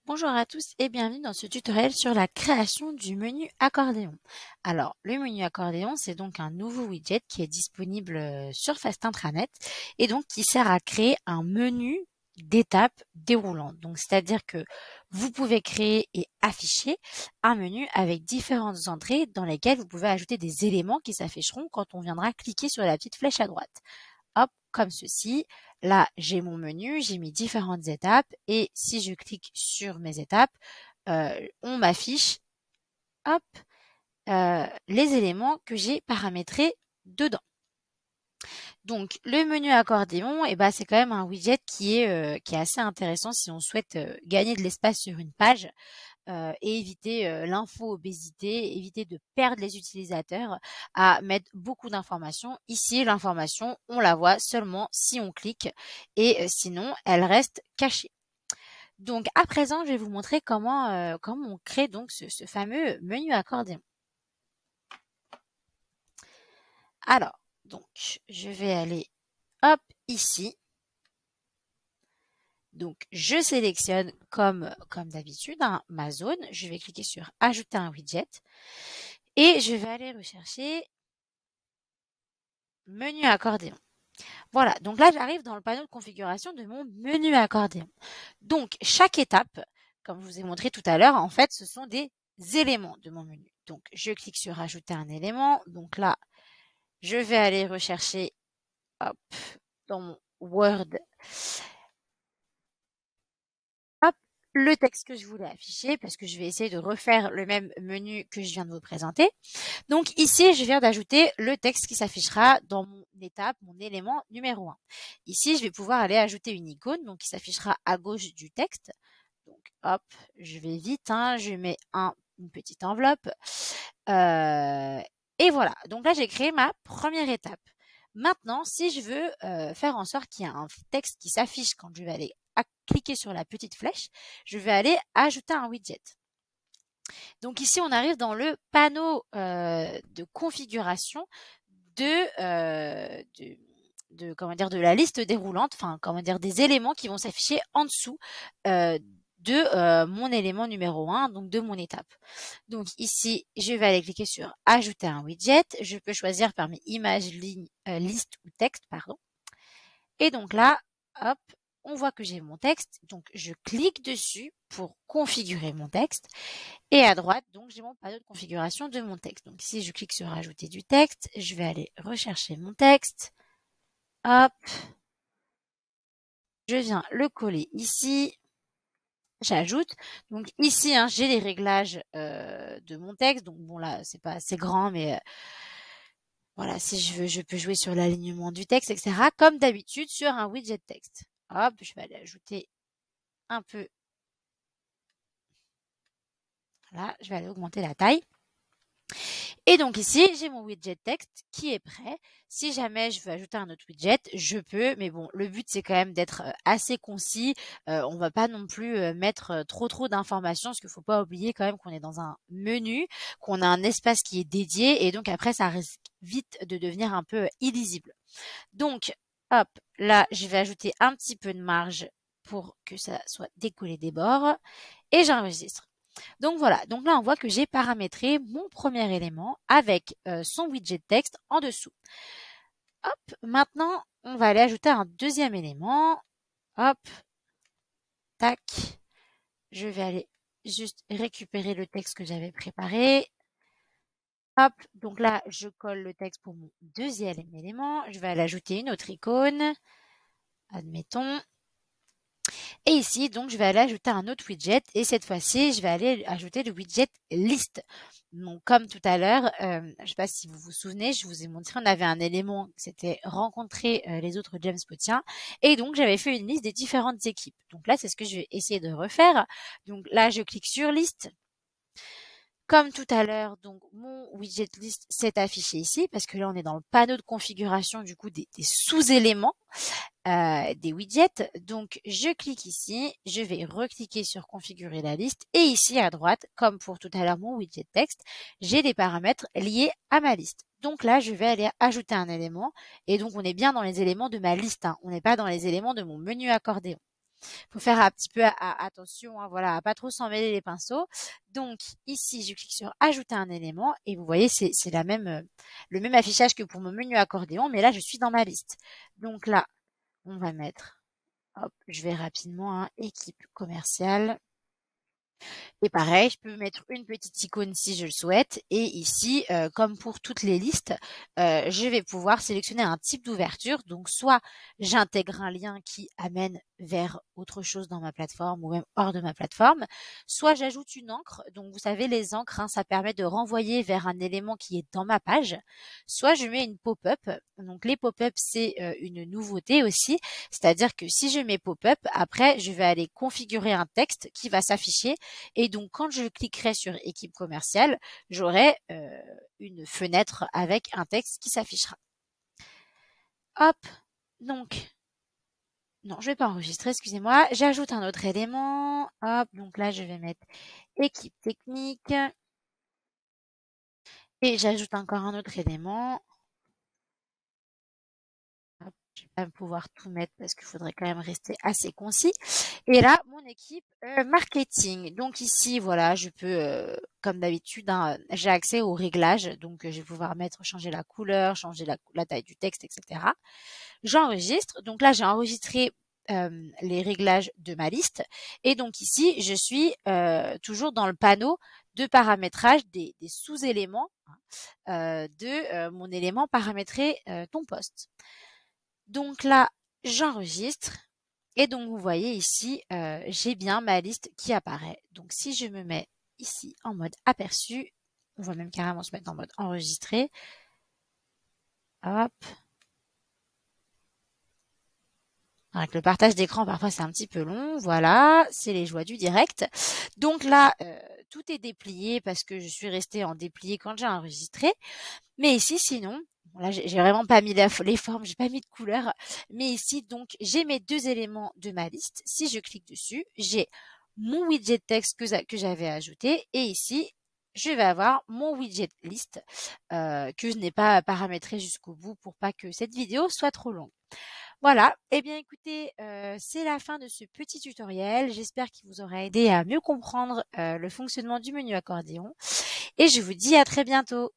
Bonjour à tous et bienvenue dans ce tutoriel sur la création du menu accordéon. Alors, le menu accordéon, c'est donc un nouveau widget qui est disponible sur Fast Intranet et donc qui sert à créer un menu d'étapes déroulantes. Donc, c'est-à-dire que vous pouvez créer et afficher un menu avec différentes entrées dans lesquelles vous pouvez ajouter des éléments qui s'afficheront quand on viendra cliquer sur la petite flèche à droite. Hop, comme ceci. Là, j'ai mon menu, j'ai mis différentes étapes et si je clique sur mes étapes, on m'affiche, hop, les éléments que j'ai paramétrés dedans. Donc, le menu accordéon, c'est quand même un widget qui est assez intéressant si on souhaite gagner de l'espace sur une page. Et éviter l'info-obésité, éviter de perdre les utilisateurs à mettre beaucoup d'informations. Ici, l'information, on la voit seulement si on clique et sinon, elle reste cachée. Donc, à présent, je vais vous montrer comment on crée donc ce fameux menu accordéon. Alors, donc, je vais aller, hop, ici. Donc, je sélectionne comme d'habitude ma zone. Je vais cliquer sur ajouter un widget et je vais aller rechercher menu accordéon. Voilà, donc là j'arrive dans le panneau de configuration de mon menu accordéon. Donc chaque étape, comme je vous ai montré tout à l'heure, en fait ce sont des éléments de mon menu. Donc je clique sur ajouter un élément. Donc là, je vais aller rechercher, hop, dans mon Word, hop, le texte que je voulais afficher parce que je vais essayer de refaire le même menu que je viens de vous présenter. Donc ici, je viens d'ajouter le texte qui s'affichera dans mon étape, mon élément numéro 1. Ici, je vais pouvoir aller ajouter une icône donc qui s'affichera à gauche du texte. Donc hop, je vais vite, je mets une petite enveloppe. Et voilà, donc là j'ai créé ma première étape. Maintenant, si je veux faire en sorte qu'il y ait un texte qui s'affiche quand je vais aller cliquer sur la petite flèche, je vais aller ajouter un widget. Donc ici, on arrive dans le panneau de configuration de la liste déroulante, des éléments qui vont s'afficher en dessous de mon élément numéro 1, donc de mon étape. Donc ici, je vais aller cliquer sur ajouter un widget. Je peux choisir parmi images, ligne, liste ou texte, pardon. Et donc là, hop, on voit que j'ai mon texte. Donc je clique dessus pour configurer mon texte. Et à droite, donc j'ai mon panneau de configuration de mon texte. Donc ici, je clique sur ajouter du texte. Je vais aller rechercher mon texte. Hop. Je viens le coller ici. J'ajoute. Donc ici, j'ai les réglages de mon texte. Donc bon là, c'est pas assez grand, mais voilà, si je veux, je peux jouer sur l'alignement du texte, etc. Comme d'habitude sur un widget texte. Hop, je vais aller ajouter un peu. Voilà, je vais aller augmenter la taille. Et donc ici, j'ai mon widget texte qui est prêt. Si jamais je veux ajouter un autre widget, je peux. Mais bon, le but, c'est quand même d'être assez concis. On va pas non plus mettre trop d'informations parce qu'il faut pas oublier quand même qu'on est dans un menu, qu'on a un espace qui est dédié et donc après, ça risque vite de devenir un peu illisible. Donc, hop, là, je vais ajouter un petit peu de marge pour que ça soit décollé des bords et j'enregistre. Donc voilà, donc là on voit que j'ai paramétré mon premier élément avec son widget texte en dessous. Hop, maintenant on va aller ajouter un deuxième élément. Hop, tac, je vais aller juste récupérer le texte que j'avais préparé. Hop, donc là je colle le texte pour mon deuxième élément. Je vais aller ajouter une autre icône, admettons. Et ici, donc, je vais aller ajouter un autre widget et cette fois-ci, je vais aller ajouter le widget liste. Donc, comme tout à l'heure, je ne sais pas si vous vous souvenez, je vous ai montré, on avait un élément, c'était rencontrer les autres James Potiens et donc j'avais fait une liste des différentes équipes. Donc là, c'est ce que je vais essayer de refaire. Donc là, je clique sur liste. Comme tout à l'heure, donc mon widget list s'est affiché ici parce que là, on est dans le panneau de configuration du coup des sous-éléments. Des widgets. Donc, je clique ici, je vais recliquer sur configurer la liste et ici à droite, comme pour tout à l'heure mon widget texte, j'ai des paramètres liés à ma liste. Donc là, je vais aller ajouter un élément et donc on est bien dans les éléments de ma liste. On n'est pas dans les éléments de mon menu accordéon. Faut faire un petit peu attention, hein, voilà, à pas trop s'en mêler les pinceaux. Donc ici, je clique sur ajouter un élément et vous voyez, c'est le même affichage que pour mon menu accordéon, mais là, je suis dans ma liste. Donc là, on va mettre, hop, je vais rapidement, hein, équipe commerciale. Et pareil, je peux mettre une petite icône si je le souhaite. Et ici, comme pour toutes les listes, je vais pouvoir sélectionner un type d'ouverture. Donc, soit j'intègre un lien qui amène vers autre chose dans ma plateforme ou même hors de ma plateforme, soit j'ajoute une encre. Donc, vous savez, les encres, hein, ça permet de renvoyer vers un élément qui est dans ma page. Soit je mets une pop-up. Donc, les pop-up, c'est une nouveauté aussi. C'est-à-dire que si je mets pop-up, après, je vais aller configurer un texte qui va s'afficher et donc, quand je cliquerai sur équipe commerciale, j'aurai une fenêtre avec un texte qui s'affichera. Hop, donc, non, je vais pas enregistrer, excusez-moi. J'ajoute un autre élément. Hop, donc là, je vais mettre équipe technique. Et j'ajoute encore un autre élément. Hop, je vais pas pouvoir tout mettre parce qu'il faudrait quand même rester assez concis. Et là, mon équipe marketing. Donc ici, voilà, je peux, comme d'habitude, hein, j'ai accès aux réglages. Donc, je vais pouvoir changer la couleur, changer la taille du texte, etc. J'enregistre. Donc là, j'ai enregistré les réglages de ma liste. Et donc ici, je suis toujours dans le panneau de paramétrage des sous-éléments de mon élément paramétré ton poste. Donc là, j'enregistre. Et donc, vous voyez ici, j'ai bien ma liste qui apparaît. Donc, si je me mets ici en mode aperçu, on va même carrément se mettre en mode enregistré. Hop. Avec le partage d'écran, parfois c'est un petit peu long. Voilà, c'est les joies du direct. Donc là, tout est déplié parce que je suis restée en déplié quand j'ai enregistré. Mais ici, sinon, bon là, j'ai vraiment pas mis les formes, j'ai pas mis de couleur. Mais ici, donc, j'ai mes deux éléments de ma liste. Si je clique dessus, j'ai mon widget texte que j'avais ajouté. Et ici, je vais avoir mon widget list que je n'ai pas paramétré jusqu'au bout pour pas que cette vidéo soit trop longue. Voilà, eh bien écoutez, c'est la fin de ce petit tutoriel. J'espère qu'il vous aura aidé à mieux comprendre le fonctionnement du menu accordéon. Et je vous dis à très bientôt.